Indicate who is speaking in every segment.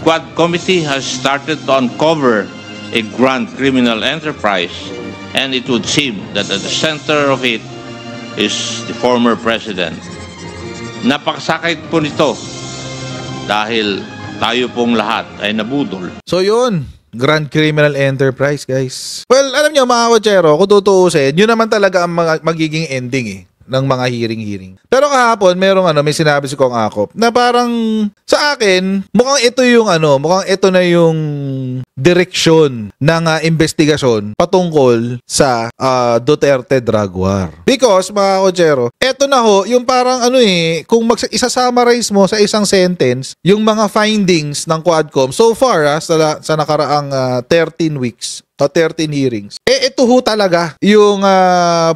Speaker 1: Squad Committee has started to uncover a grand criminal enterprise, and it would seem that at the center of it is the former president. Napakasakit po nito dahil tayo pong lahat ay nabudol.
Speaker 2: So yun, grand criminal enterprise, guys. Well, alam nyo mga kotsero, kung tutuusin, yun naman talaga ang magiging ending ng mga hearing. Pero kahapon, may sinabi si Kong Akop na parang sa akin, mukhang ito na yung direksyon ng investigasyon patungkol sa Duterte drug war. Because mga kotsero, ito na ho, yung parang kung isa-summarize mo sa isang sentence, yung mga findings ng Quadcom so far sa nakaraang 13 weeks, 13 hearings. Ito ho talaga yung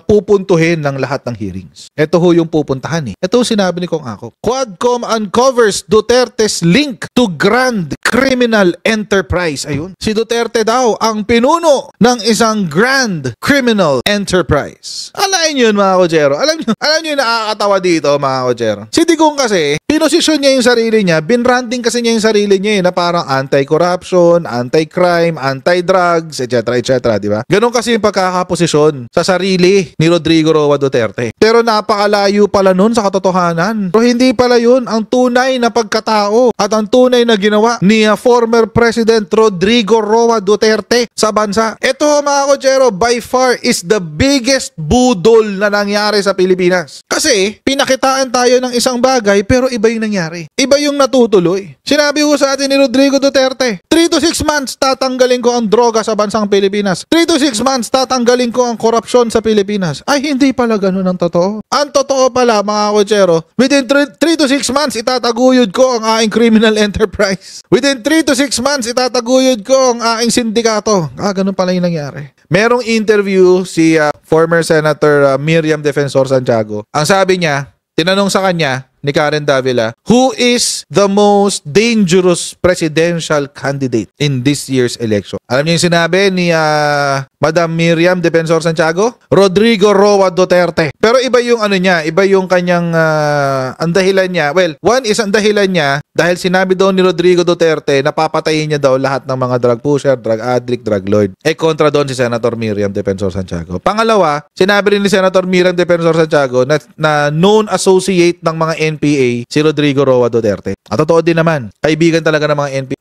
Speaker 2: pupuntuhin ng lahat ng hearings. Ito ho yung pupuntahan Ito sinabi ni Kong Akop. Quadcom uncovers Duterte's link to grand criminal enterprise. Ayun. Si Duterte daw ang pinuno ng isang grand criminal enterprise. Alain yun mga kotsero. Alam nyo yung nakakatawa dito mga kotsero. Si Digong kasi, pinosisyon niya yung sarili niya, binranding kasi niya yung sarili niya na parang anti-corruption, anti-crime, anti-drugs, etc. Di ba? Ganon kasi yung pagkakaposisyon sa sarili ni Rodrigo Roa Duterte. Pero napakalayo pala nun sa katotohanan. Pero hindi pala yun ang tunay na pagkatao at ang tunay na ginawa ni former President Rodrigo Roa Duterte sa bansa. Ito mga kotsero, by far is the biggest budol na nangyari sa Pilipinas. Kasi pinakitaan tayo ng isang bagay pero iba yung nangyari. Iba yung natutuloy. Sinabi ko sa atin ni Rodrigo Duterte, 3 to 6 months tatanggalin ko ang droga sa bansang Pilipinas. 3 to 6 months tatanggalin ko ang korupsyon sa Pilipinas. Ay, hindi pala ganun ang totoo. Ang totoo pala, mga kotsero, within 3 to 6 months, itataguyod ko ang aking criminal enterprise. Within 3 to 6 months, itataguyod ko ang aking sindikato. Ganun pala yung nangyari. Merong interview si former Senator Miriam Defensor Santiago. Ang sabi niya, tinanong sa kanya ni Karen Davila, who is the most dangerous presidential candidate in this year's election? Alam niyo yung sinabi ni Madam Miriam Defensor Santiago? Rodrigo Roa Duterte. Pero iba yung iba yung kanyang ang dahilan niya. Well, one is ang dahilan niya dahil sinabi daw ni Rodrigo Duterte na papatayin niya daw lahat ng mga drug pusher, drug addict, drug lord. Kontra doon si Senator Miriam Defensor Santiago. Pangalawa, sinabi rin ni Senator Miriam Defensor Santiago na known associate ng mga NPA si Rodrigo Roa Duterte. At totoo din naman, kaibigan talaga ng mga NPA.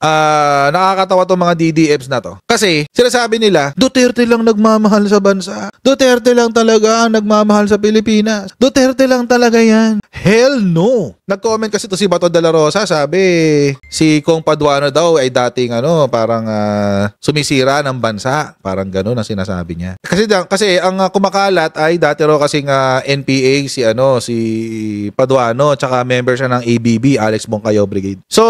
Speaker 2: Nakakatawa tong mga DDFs na to. Kasi sinasabi nila, Duterte lang nagmamahal sa bansa. Duterte lang talaga ang nagmamahal sa Pilipinas. Duterte lang talaga yan. Hell no! Nag-comment kasi to si Bato de la Rosa, sabi si Kong Paduano daw ay dating parang sumisira ng bansa. Parang gano'n ang sinasabi niya. Kasi ang kumakalat ay dati raw kasing NPA si Paduano tsaka member siya ng ABB, Alex Moncayo Brigade. So,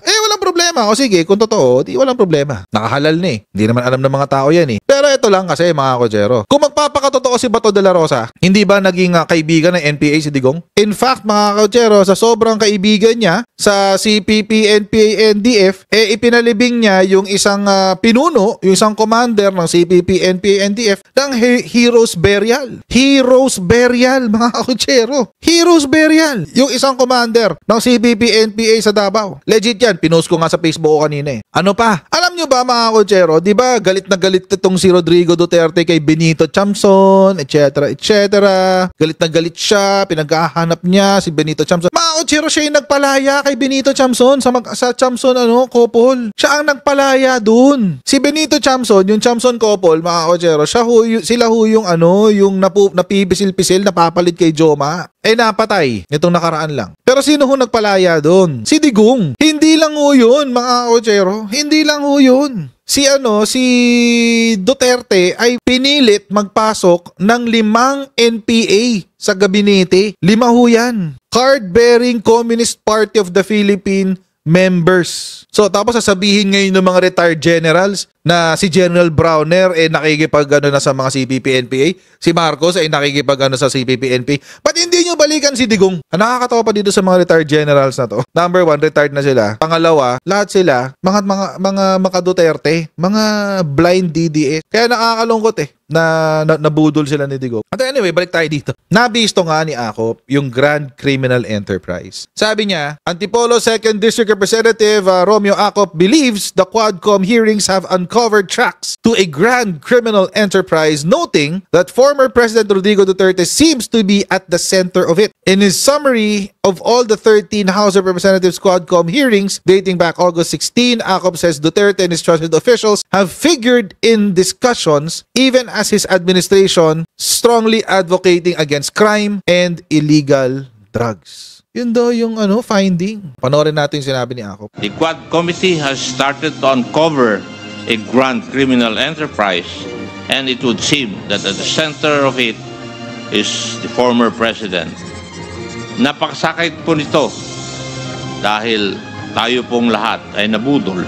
Speaker 2: walang problema. O sige, kung totoo, di walang problema. Nakahalal na Hindi naman alam ng mga tao yan Pero ito lang kasi mga kotsero. Kung magpapakatotoo si Bato de la Rosa, hindi ba naging kaibigan ng NPA si Digong? In fact, mga kotsero, sa sobrang kaibigan niya sa CPP, NPA, NDF, ipinalibing niya yung isang pinuno, yung isang commander ng CPP, NPA, NDF ng Heroes Burial. Heroes Burial, mga kotsero. Heroes Burial. Yung isang commander ng CPP, NPA sa Davao. Legit yan. Pinost ko nga sa Facebook ko kanina Ano pa? Alam nyo ba mga kotsero, di ba galit na galit itong si Rodrigo Duterte kay Benito Chamson, etc. Galit na galit siya, pinaghahanap niya si Benito Chamson. Mga kotsero, siya yung nagpalaya kay Benito Chamson sa Chamson couple. Siya ang nagpalaya dun. Si Benito Chamson, yung Chamson couple, mga kotsero, sila yung napipisil-pisil, napapalit kay Joma. Napatay nitong nakaraan lang. Pero sino ho nagpalaya doon? Si Digong. Hindi lang ho yun, mga kotsero. Hindi lang ho yun. Si Duterte ay pinilit magpasok ng 5 NPA sa gabinete. 5 ho yan. Card-bearing Communist Party of the Philippines members. So tapos sasabihin ngayon ng mga retired generals na si General Browner nakikipag na sa mga CPP NPA, si Marcos nakikipag sa CPP NPA. Ba't hindi nyo balikan si Digong? Nakakatawa pa dito sa mga retired generals na to. Number 1, retired na sila. Pangalawa, lahat sila mga Duterte, mga blind DDS. Kaya nakakalungkot nabudol sila ni Digong. At anyway, balik tayo dito. Nabisto nga ni Akop yung Grand Criminal Enterprise. Sabi niya, Antipolo 2nd District Representative Romeo Akop believes the Quadcom hearings have uncovered tracks to a grand criminal enterprise, noting that former President Rodrigo Duterte seems to be at the center of it. In his summary of all the 13 House of Representatives Quadcom hearings dating back August 16, Akop says Duterte and his trusted officials have figured in discussions even as his administration strongly advocating against crime and illegal drugs. Yun daw yung finding. Panoorin natin yung sinabi ni Akop.
Speaker 1: The Quad Committee has started to uncover a grand criminal enterprise, and it would seem that at the center of it is the former president. Napakasakit po nito dahil tayo pong lahat ay nabudol.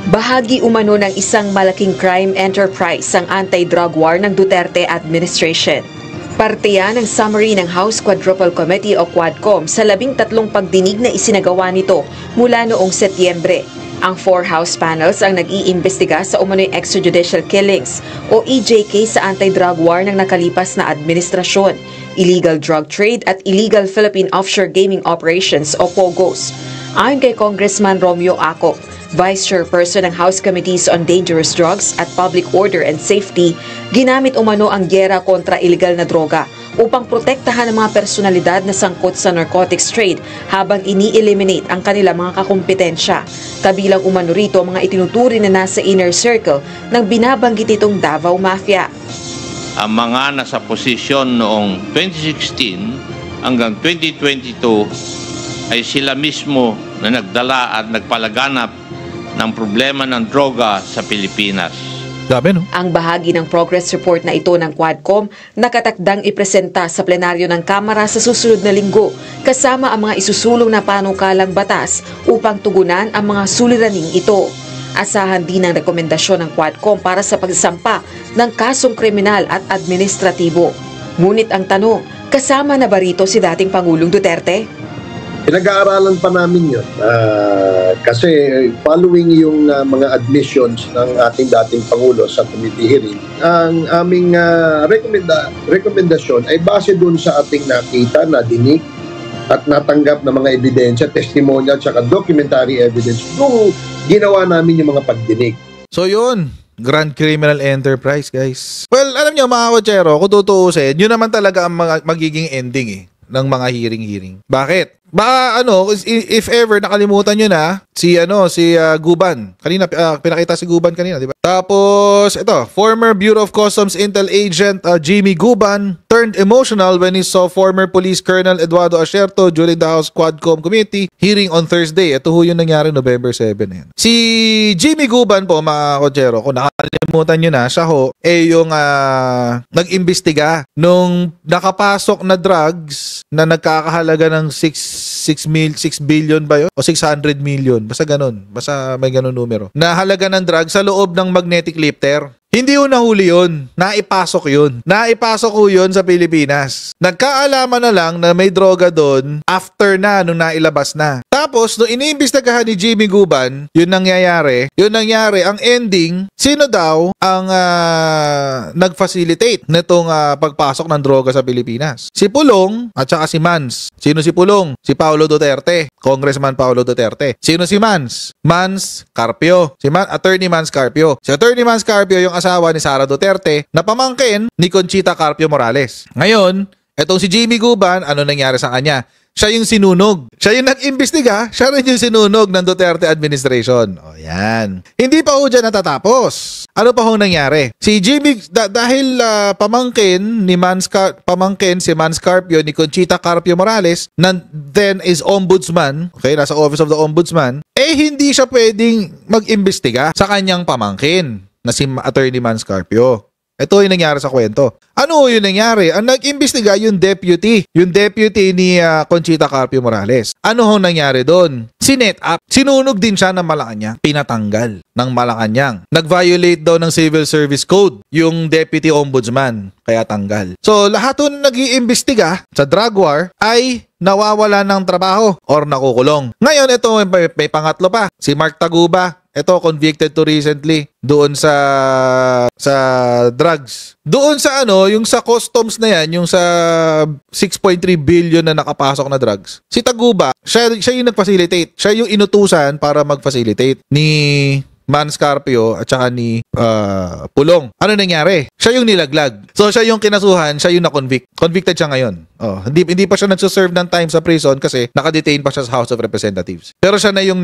Speaker 3: Bahagi umano ng isang malaking crime enterprise ang anti-drug war ng Duterte administration. Parte yan ng summary ng House Quadruple Committee o Quadcom sa 13 pagdinig na isinagawa nito mula noong Setyembre. Ang 4 House panels ang nag-iimbestiga sa umano'y extrajudicial killings o EJK sa anti-drug war ng nakalipas na administrasyon, illegal drug trade at illegal Philippine offshore gaming operations o POGOs. Ayon kay Congressman Romeo Akop, Vice Chairperson ng House Committees on Dangerous Drugs at Public Order and Safety, ginamit umano ang gyera kontra iligal na droga upang protektahan ang mga personalidad na sangkot sa narcotics trade habang ini-eliminate ang kanilang mga kakumpetensya. Kabilang umano rito ang mga itinuturi na nasa inner circle ng binabanggit itong Davao Mafia.
Speaker 1: Ang mga nasa posisyon noong 2016 hanggang 2022 ay sila mismo na nagdala at nagpalaganap ng problema ng droga sa Pilipinas.
Speaker 2: Dami, no?
Speaker 3: Ang bahagi ng progress report na ito ng Quadcom nakatakdang ipresenta sa plenaryo ng Kamara sa susunod na linggo kasama ang mga isusulong na panukalang batas upang tugunan ang mga suliraning ito. Asahan din ang rekomendasyon ng Quadcom para sa pagsasampa ng kasong kriminal at administratibo. Ngunit ang tanong, kasama na ba rito si dating Pangulong Duterte?
Speaker 4: Pinag-aaralan pa namin yun kasi following yung mga admissions ng ating dating Pangulo sa committee hearing, ang aming rekomendasyon ay base dun sa ating nakita, nadinig at natanggap na mga ebidensya, testimonial at documentary evidence nung ginawa namin yung mga pagdinig. So
Speaker 2: yun, Grand Criminal Enterprise, guys. Well, alam nyo mga kotsero, kung tutuusin, yun naman talaga ang magiging ending ng mga hearing. Bakit? Baka if ever nakalimutan nyo na si Guban. Kanina pinakita si Guban kanina, di ba? Tapos ito, former Bureau of Customs Intel agent Jimmy Guban turned emotional when he saw former Police Colonel Eduardo Asierto during the House Quadcom Committee hearing on Thursday. Ito ho yung nangyari November 7 yan. Si Jimmy Guban po mga kotsero, kung nakalimutan nyo na, siya ho yung nag-imbestiga nung nakapasok na drugs na nagkakahalaga ng 6 billion ba yun? O 600 million. Basta ganun. Basta may ganun numero. Na halaga ng drug sa loob ng magnetic lifter. Hindi yun nahuli yun. Naipasok yun. Naipasok ko yun sa Pilipinas. Nagkaalaman na lang na may droga doon after na nung nailabas na. Tapos, nung iniimbestigahan ni Jimmy Guban, yun nangyayari, ang ending, sino daw ang nag-facilitate nitong pagpasok ng droga sa Pilipinas? Si Pulong at saka si Mans. Sino si Pulong? Si Paulo Duterte. Congressman Paulo Duterte. Sino si Mans? Mans Carpio. Attorney Mans Carpio. Si Attorney Mans Carpio yung asawa ni Sara Duterte na pamangkin ni Conchita Carpio Morales. Ngayon, etong si Jimmy Guban, ano nangyari sa kanya? Siya yung sinunog. Siya yung nag-imbestiga. Siya rin yung sinunog ng Duterte administration. O yan. Hindi pa ho dyan natatapos. Ano pa ho nangyari? Si Jimmy, dahil pamangkin si Mans Carpio ni Conchita Carpio Morales, then is ombudsman, okay, nasa Office of the Ombudsman, hindi siya pwedeng mag-imbestiga sa kanyang pamangkin na si Attorney Mans Carpio. Ito yung nangyari sa kwento. Ano yung nangyari? Ang nag-imbestiga yung deputy ni Conchita Carpio Morales. Ano yung nangyari doon? Sinet up. Sinunog din siya ng Malacanang. Pinatanggal ng Malacanang. Nag-violate daw ng Civil Service Code yung deputy ombudsman. Kaya tanggal. So, lahat yung nag-iimbestiga sa drug war ay nawawala ng trabaho or nakukulong. Ngayon, ito may pangatlo pa. Si Mark Taguba. Ito, convicted to recently doon sa drugs. Doon sa yung sa customs na yan, yung sa 6.3 billion na nakapasok na drugs. Si Taguba, siya yung nag-facilitate. Siya yung inutusan para mag-facilitate ni Man Scarpio at saka ni Pulong. Ano nangyari? Siya yung nilaglag. So siya yung kinasuhan, siya yung na-convict. Convicted siya ngayon. Hindi pa siya nagsuserve ng time sa prison kasi naka-detain pa siya sa House of Representatives. Pero siya na yung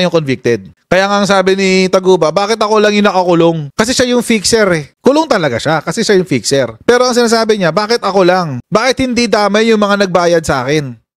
Speaker 2: convicted. Kaya nga ang sabi ni Taguba, bakit ako lang yung nakakulong? Kasi siya yung fixer eh. Kulong talaga siya kasi siya yung fixer. Pero ang sinasabi niya, bakit ako lang? Bakit hindi damay yung mga nagbayad sa akin?